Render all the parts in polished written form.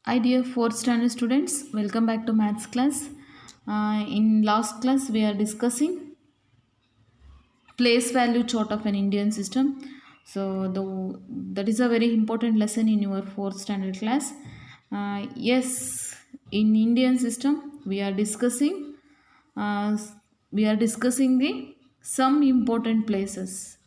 Hi dear 4th standard students, welcome back to maths class. In last class we are discussing place value chart of an Indian system. That is a very important lesson in your 4th standard class. Yes, in Indian system uh, we are discussing the some important places.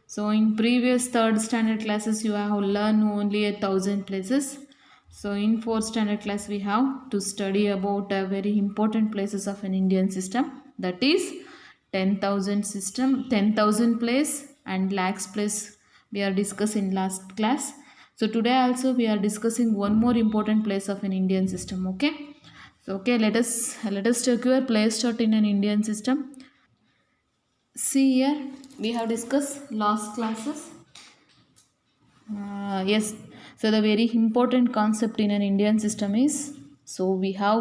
So in previous third standard classes you have learned only 1,000 places. So in fourth standard class we have to study about very important places of an Indian system, that is 10,000 system, 10,000 place and lakhs place we are discussing last class. So today also we are discussing one more important place of an Indian system. Okay. So okay, let us check your place chart in an Indian system. See here, we have discussed last classes. Yes, so the very important concept in an Indian system is, so we have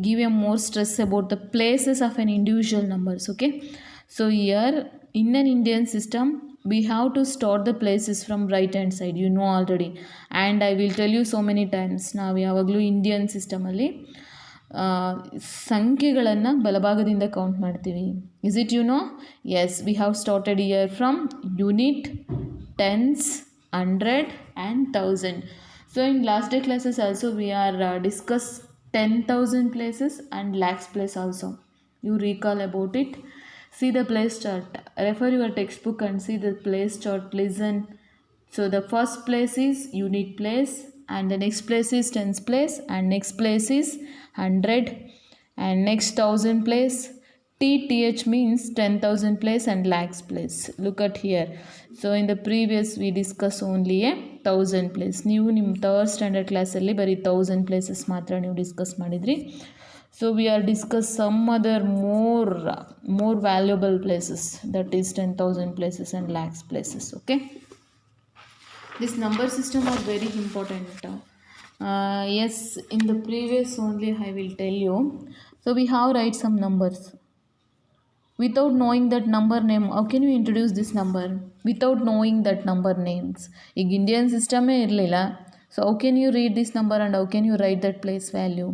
give a more stress about the places of an individual numbers. Okay, so here in an Indian system we have to start the places from right hand side, you know already, and I will tell you so many times. ನಾವು ಯಾವಾಗಲೂ Indian ಸಿಸ್ಟಮಲ್ಲಿ ಸಂಖ್ಯೆಗಳನ್ನು ಬಲಭಾಗದಿಂದ count ಮಾಡ್ತೀವಿ. Is it you know? Yes, we have started here from unit, tens, 100 and 1000. So in last day classes also we are discuss 10,000 places and lakhs place also. You recall about it. See the place chart. Refer your textbook and see the place chart. Listen. So the first place is unit place, and the next place is tens place, and next place is 100, and next 1000 place. TTH means 10,000 place and lakhs place. Look at here. So in the previous we discuss only a 1000 place. ನೀವು ನಿಮ್ಮ third standard ಕ್ಲಾಸಲ್ಲಿ ಬರೀ 1000 places ಮಾತ್ರ ನೀವು discuss ಮಾಡಿದ್ರಿ. So we are discuss some other more valuable places, that is 10,000 places and lakhs places. Okay. This number system are very important. Yes, in the previous only I will tell you. So we have write some numbers. Without knowing that number name, how can you introduce this number? Without knowing that number names. ಈಗ Indian ಸಿಸ್ಟಮೇ ಇರಲಿಲ್ಲ. So how can you read this number and how can you write that place value?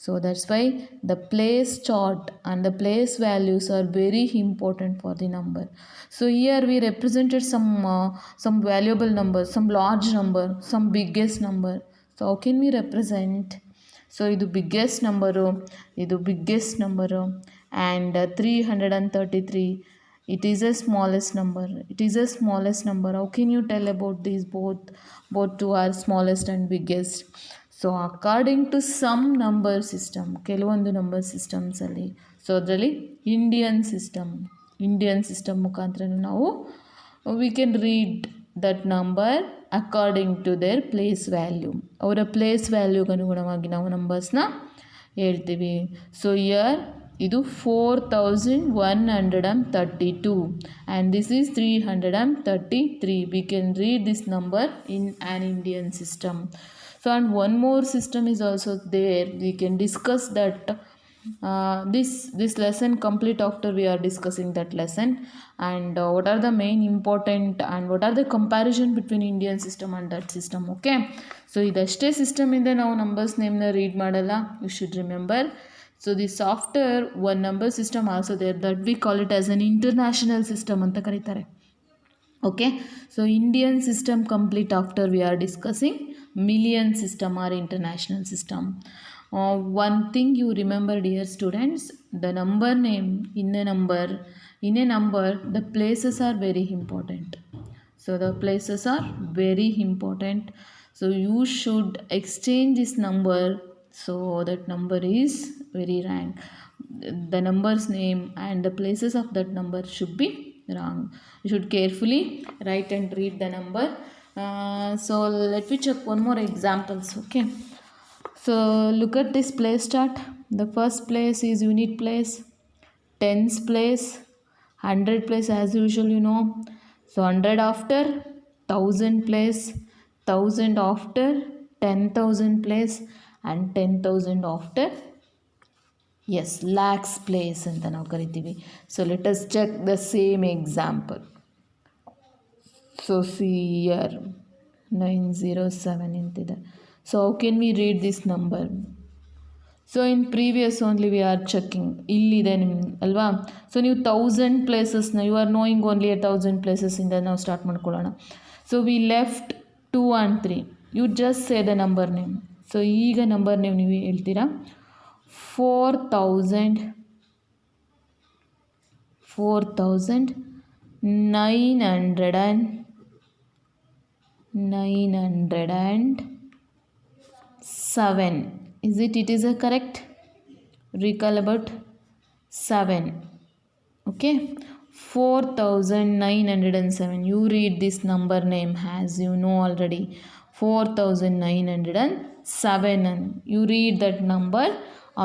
So that's why the place chart and the place values are very important for the number. So here we represented some valuable number, some large number, some biggest number. So how can we represent? So ಇದು biggest number, ಇದು biggest number, and 333, it is a smallest number. It is a smallest number. How can you tell about these both two are smallest and biggest? So according to some number system, ಕೆಲವೊಂದು number ಸಿಸ್ಟಮ್ಸಲ್ಲಿ, so ಅದರಲ್ಲಿ Indian system ಮುಖಾಂತರ ನಾವು we can read that number according to their place value. ಅವರ place ವ್ಯಾಲ್ಯೂಗೆ ಅನುಗುಣವಾಗಿ ನಾವು ನಂಬರ್ಸ್ನ ಹೇಳ್ತೀವಿ. So here ಇದು 4132 and this is 333. We can read this number in an Indian system. So and one more system is also there. We can discuss that this lesson complete after we are discussing that lesson, and what are the main important and what are the comparison between Indian system and that system. Okay, so ಇದಷ್ಟೇ system ಇಂದ ನಾವು numbers ನೇಮ್ನ read ಮಾಡಲ್ಲ, you should remember. So this after one number system also there, that we call it as an international system ಅಂತ ಕರೀತಾರೆ. Okay, so Indian system complete after we are discussing million system or international system. One thing you remember, dear students, the number name in a number, the places are very important. So the places are very important. So you should exchange this number, so that number is very rank. The number's name and the places of that number should be wrong. You should carefully write and read the number. So let me check one more examples. Okay, so look at this place chart. The first place is unit place, tens place, 100 place as usual, you know. So 100 after 1000 place, 1000 after 10,000 place, and 10,000 after, yes, lakhs place ಅಂತ ನಾವು ಕರಿತೀವಿ. So let us check the same example. So see here 907 ಅಂತಿದೆ. So how can we read this number? So in previous only we are checking ಇಲ್ಲಿದೆ ನಿಮ್ಮ ಅಲ್ವಾ. So ನೀವು 1000 ಪ್ಲೇಸಸ್ನ you are knowing only 1000 ಪ್ಲೇಸಸ್ಸಿಂದ ನಾವು ಸ್ಟಾರ್ಟ್ ಮಾಡ್ಕೊಳ್ಳೋಣ. So we left 2 and 3. You just say the number name. So ಈಗ number name ನೀವು ಹೇಳ್ತೀರಾ 4907. Is it is a correct? Recall about 7. Okay, 4907. You read this number name as you know already, 4907, and you read that number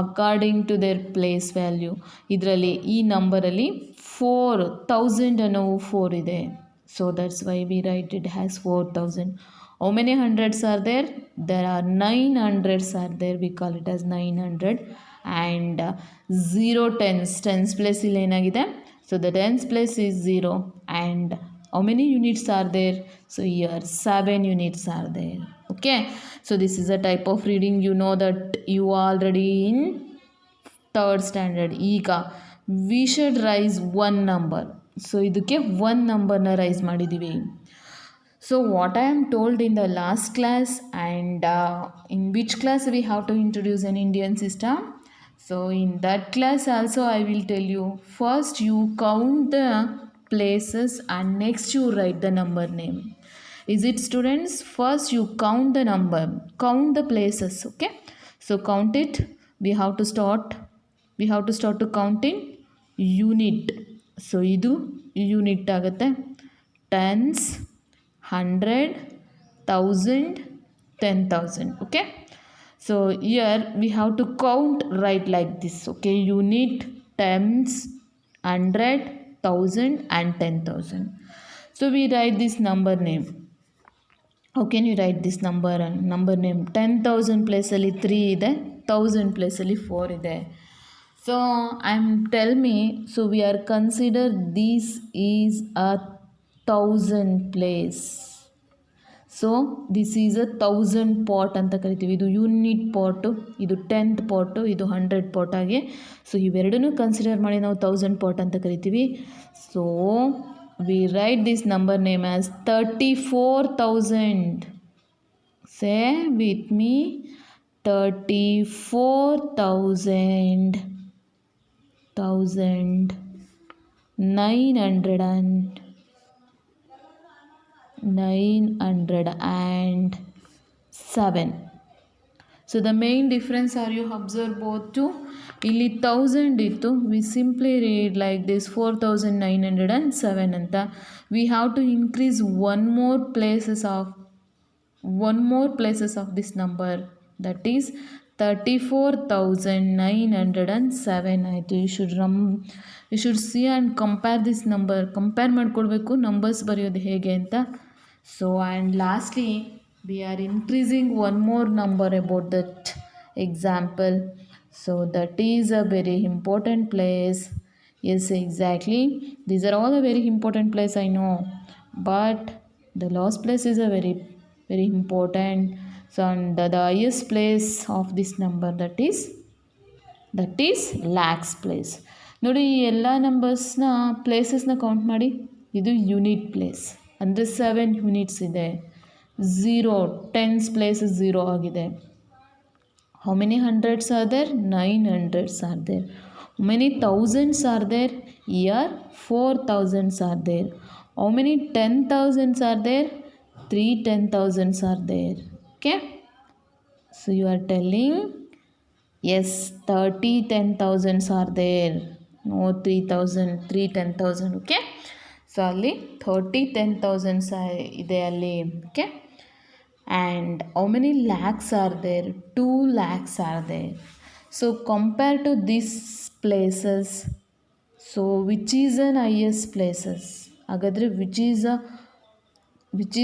according to their place value. ಇದರಲ್ಲಿ ಈ ನಂಬರಲ್ಲಿ 4000 ಅನ್ನೋ 4 ಇದೆ. So that's why we write it as 4000. How many hundreds are there? There are 9 hundreds are there. We call it as 900. And 0 tens place ಇಲ್ಲಿ ಏನಾಗಿದೆ? So the tens place is 0. And how many units are there? So here 7 units are there. Okay. So this is a type of reading. You know that you are already in 3rd standard. ಈಗ we should raise one number. So ಇದಕ್ಕೆ one numberನ rice ಮಾಡಿದ್ದೀವಿ. So what I am told in the last class, and in which class we have to introduce an Indian system. So in that class also I will tell you, first you count the places and next you write the number name. Is it, students? First you count the number, count the places. Okay, so count it. We have to start to count in unit. So idu unit ಆಗುತ್ತೆ. Tens, 100, 1000, 10,000. Okay, so here we have to count right like this. Okay, unit, tens, 100, 1000 and 10,000. So we write this number name. How can you write this number name? 10,000 place ಅಲ್ಲಿ 3 ಇದೆ, 1000 place ಅಲ್ಲಿ 4 ಇದೆ. So tell me, so we are consider this is a 1000 place. So this is a 1000 pot ಅಂತ ಕರಿತೀವಿ. ಇದು unit ಪಾಟು, ಇದು 10th ಪಾಟು, ಇದು 100 pot ಆಗಿ. ಸೊ ಇವೆರಡನ್ನೂ ಕನ್ಸಿಡರ್ ಮಾಡಿ ನಾವು 1000 ಪಾಟ್ ಅಂತ ಕರಿತೀವಿ. So we write this number name as 34,000. Say with me 34,000 907. So the main difference are you observe both two. ಇಲ್ಲಿ 1000 ಇತ್ತು, we simply read like this 4907 ಅಂತ. We have to increase one more places of this number, that is 34,907 ಆಯಿತು. you should see and compare this number. Compare ಮಾಡ್ಕೊಳ್ಬೇಕು numbers ಬರೆಯೋದು ಹೇಗೆ ಅಂತ. So and lastly we are increasing one more number about that example. So that is a very important place. Yes, exactly, these are all a very important place, I know, but the last place is a very very important. So and the highest place of this number, that is lakhs place. ನೋಡಿ ಈ ಎಲ್ಲ ನಂಬರ್ಸ್ನ ಪ್ಲೇಸಸ್ನ count ಮಾಡಿ. ಇದು unit place ಅಂದರೆ 7 units ಇದೆ. 0 tens place 0 ಆಗಿದೆ. How many hundreds are there? 9 hundreds are there. How many thousands are there? Here 4,000s are there. How many 10,000s are there? 3 10,000s are there. Okay, so you are telling yes, 30 10,000s are there. No 3,000, 3 10,000. Okay, so ಅಲ್ಲಿ 30 10,000 ಇದೆ ಅಲ್ಲಿ. Okay, and how many lakhs are there? 2 lakhs are there. So compare to this places, so which is an highest places? ಹಾಗಾದರೆ which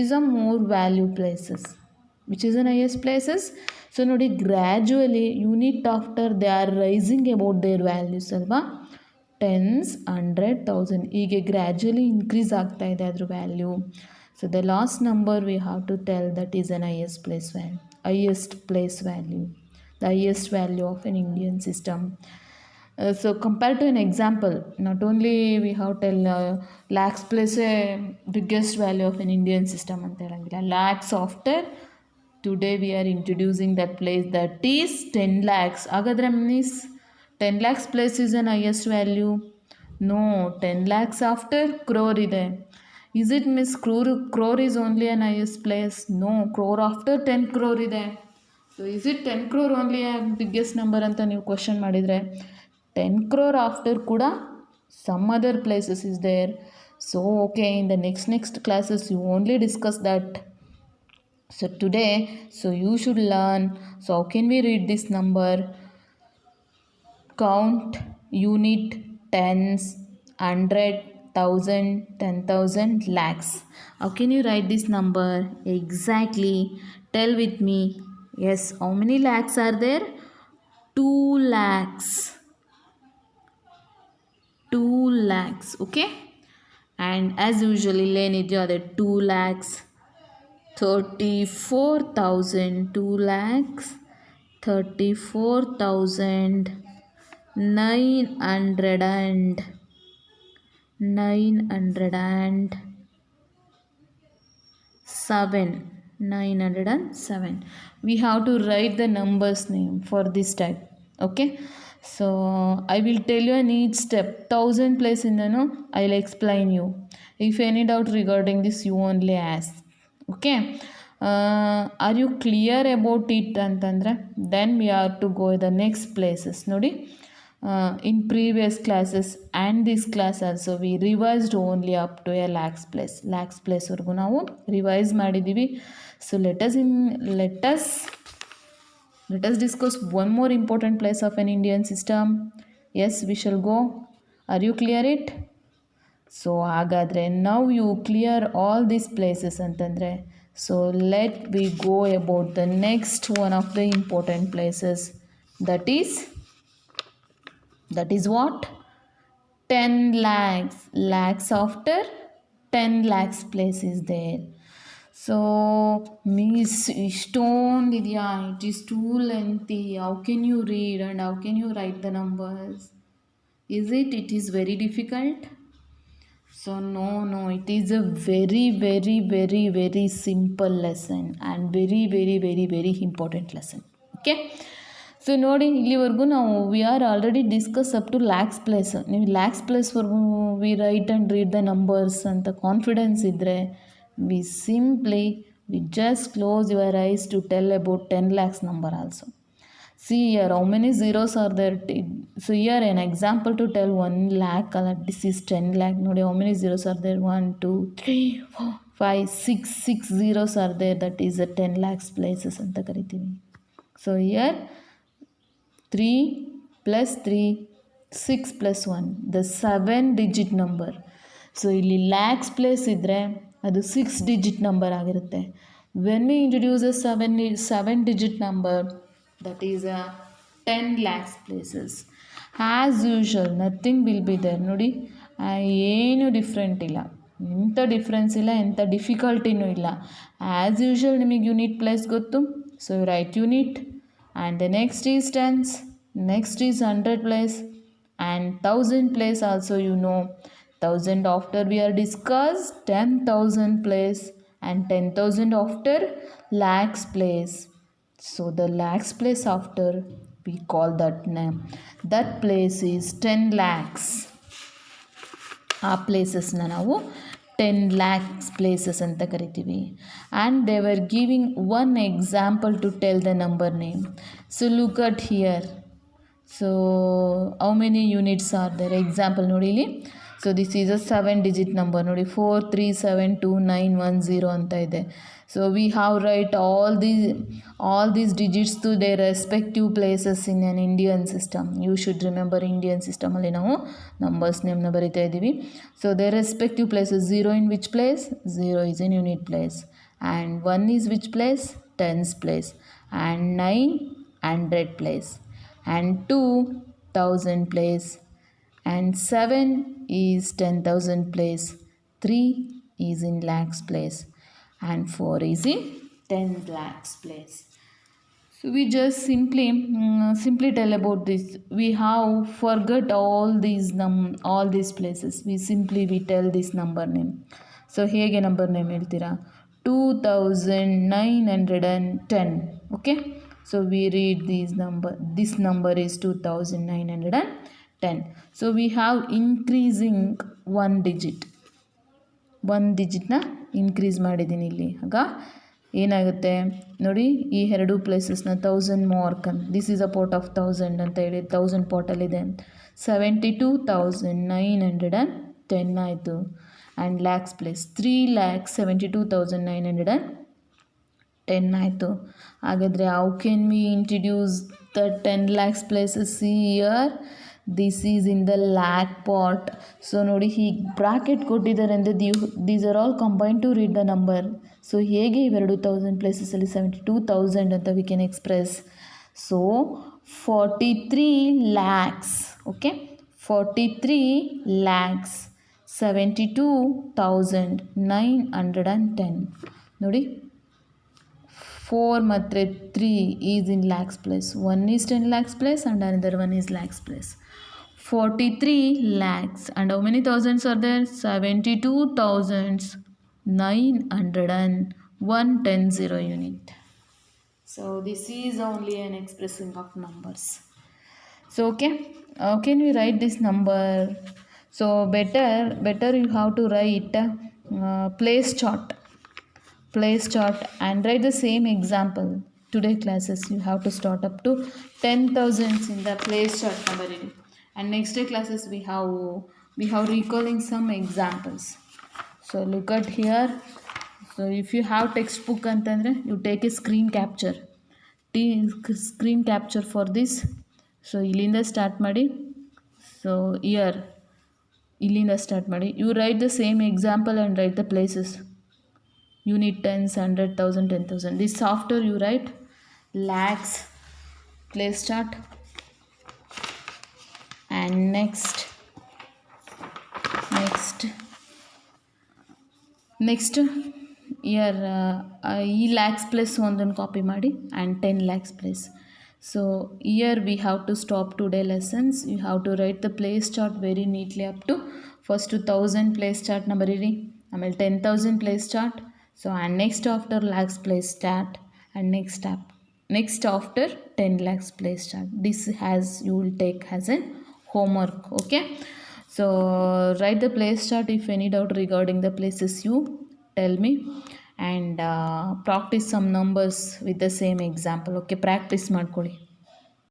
is a more value places? ವಿಚ್ is an highest places? So ನೋಡಿ, gradually unit after they are rising about their values ಅಲ್ವಾ. Tens, 100, 1000 ಹೀಗೆ gradually increase ಆಗ್ತಾ ಇದೆ ಅದ್ರ value. So the last number V have to tell, that is an highest place value. highest place value, the highest value of an Indian system. So compared to an example, not only we have tell lakhs place a biggest value of an Indian system ಅಂತ ಹೇಳಂಗಿಲ್ಲ. Lakhs after today we are introducing that place, that is 10 lakhs. ಹಾಗಾದ್ರೆ means 10 lakhs place is an highest value? No, 10 lakhs after crore ಇದೆ. Is it miss crore is only an highest place? No, crore after 10 crore ಇದೆ. So is it 10 crore only a biggest number ಅಂತ ನೀವು question ಮಾಡಿದರೆ, 10 crore after ಕೂಡ some other places is there. So okay, in the next classes you only discuss that. So today, so you should learn, so how can we read this number, count, unit, tens, 100, 1000, 10,000, lakhs. How can you write this number exactly? Tell with me. Yes, how many lakhs are there? 2 lakhs. 2 lakhs, okay? And as usually lane it the 2 lakhs 34,000, 2 lakhs 34,907. We have to write the numbers name for this type, okay? So I will tell you in each step, 1000 place in the no, I'll explain you. If any doubt regarding this, you only ask, okay? Are you clear about it ಅಂತಂದರೆ then we have to go the next places. ನೋಡಿ, in previous classes and this class also we revised only up to a lakhs place ವರೆಗೂ ನಾವು revise ಮಾಡಿದ್ದೀವಿ. So let us discuss one more important place of an Indian system. Yes, we shall go. Are you clear it? So ಹಾಗಾದರೆ now you clear all these places ಅಂತಂದರೆ, so let we go about the next one of the important places, that is what? 10 lakhs. Lakhs after 10 lakhs place is there. So miss, ಇಷ್ಟೊಂದಿದೆಯಾ? It is too lengthy. How can you read and how can you write the numbers? Is it is very difficult? So no, it is a very very very very simple lesson and very very very very important lesson, okay? So ನೋಡಿ, ಇಲ್ಲಿವರೆಗೂ ನಾವು we are already discuss up to lakhs place. ನೀವು ಲ್ಯಾಕ್ಸ್ ಪ್ಲೇಸ್ವರೆಗೂ we write and read the numbers ಅಂತ confidence ಇದ್ದರೆ, we just close your eyes to tell about 10 lakhs number also. See here, how many zeros are there? So here an example to tell 1 lakh, this is 10 lakh. ನೋಡಿ, how many zeros are there? 1, 2, 3, 4, 5, 6 zeros are there. That is a 10 lakhs places ಅಂತ ಕರಿತೀವಿ. So here 3 plus 3, 6 plus 1, the 7-digit number. So ಇಲ್ಲಿ lakhs place ಇದ್ದರೆ ಅದು 6-digit number ಆಗಿರುತ್ತೆ. When we introduce a 7-digit number, that is a 10 lakhs places. As usual, nothing will be there. ನೋಡಿ, ಏನು different ಇಲ್ಲ, ಎಂಥ ಡಿಫ್ರೆನ್ಸ್ ಇಲ್ಲ, ಎಂಥ ಡಿಫಿಕಲ್ಟಿನೂ ಇಲ್ಲ. ಆ್ಯಸ್ ಯೂಶುವಲ್ ನಿಮಗೆ ಯೂನಿಟ್ ಪ್ಲೇಸ್ ಗೊತ್ತು, so right unit. And the next is tense, next is 100 place, and 1000 place also you know. 1000 after we are discussed 10,000 place, and 10,000 after lakhs place. So the lakhs place after we call that name, that place is 10 lakhs. ಆ ಪ್ಲೇಸಸ್ನ ನಾವು 10 lakhs places ಅಂತ ಕರಿತೀವಿ. And they were giving one example to tell the number name. So look at here. So how many units are there? Example ನೋಡಿ ಇಲ್ಲಿ. So this is a 7-digit number. ನೋಡಿ, 437291 ಅಂತ ಇದೆ. So we have write all these digits to they respective places in an Indian system. You should remember, Indian ಸಿಸ್ಟಮಲ್ಲಿ ನಾವು numbers ನೇಮ್ನ ಬರಿತಾ ಇದ್ದೀವಿ. So they respective places. 0 in which place? 0 is in unit place. And 1 is which place? Tens place. And 9 100 place. And 2 1000 place. And 7 is 10,000 place. 3 is in lakhs place. And 4 is in 10 lakhs place. So we just simply tell about this. We have forgot all these places. We tell this number name. So ಹೇಗೆ number name ಹೇಳ್ತೀರಾ? 2910. Okay, so we read this number is 2910. So we have increasing one ಡಿಜಿಟ್ನ increase ಮಾಡಿದ್ದೀನಿ ಇಲ್ಲಿ. ಆಗ ಏನಾಗುತ್ತೆ ನೋಡಿ, ಈ ಎರಡು ಪ್ಲೇಸಸ್ನ 1000 mark this is a part of 1000 ಅಂತ ಹೇಳಿ 1000 ಪಾಟಲ್ಲಿದೆ. 72,910 ಆಯಿತು. ಆ್ಯಂಡ್ ಲ್ಯಾಕ್ಸ್ ಪ್ಲೇಸ್ 3,72,910 ಆಯಿತು. ಹಾಗಾದರೆ how can we introduce the 10 lakhs places? See here, this is in the lakh part. So ನೋಡಿ, ಹೀಗೆ ಬ್ರಾಕೆಟ್ ಕೊಟ್ಟಿದ್ದಾರೆ ಅಂದರೆ these are all combine to read the number. So ಹೇಗೆ ಇವೆರಡು 1000 ಪ್ಲೇಸಸಲ್ಲಿ 72,000 ಅಂತ we can express. So 43 lakhs. Okay, 43 lakhs 72,910. ನೋಡಿ, 4 ಮತ್ತು 3 is in lakhs place. 1 is 10 lakhs place and another one is lakhs place. 43 lakhs and how many thousands are there? 72,910 unit. So this is only an expressing of numbers. So okay, how can we write this number? So better you have to write place chart and write the same example. Today classes you have to start up to 10,000 in the place chart number reading. And next day classes we have recalling some examples. So look at here. So if you have textbook antandre, you take a screen capture for this. So ಇಲ್ಲಿಂದ start ಮಾಡಿ. So ಇಲ್ಲಿಂದ start ಮಾಡಿ. You write the same example and write the places. Unit, tens, 100, 1000, 10,000. This after you write lakhs place chart. And next here ಈ lakhs plus ಒಂದನ್ನು copy ಮಾಡಿ and 10 lakhs place. So here we have to stop today lessons. You have to write the place chart very neatly up to first 1000 place chart number ಇರಿ, ಆಮೇಲೆ 10,000 place chart. So and next after lakhs place chart and next after 10 lakhs place chart. This has you will take as an homework. Okay, so write the place chart. If any doubt regarding the places you tell me, and practice some numbers with the same example. Okay, practice ಮಾಡ್ಕೊಳ್ಳಿ.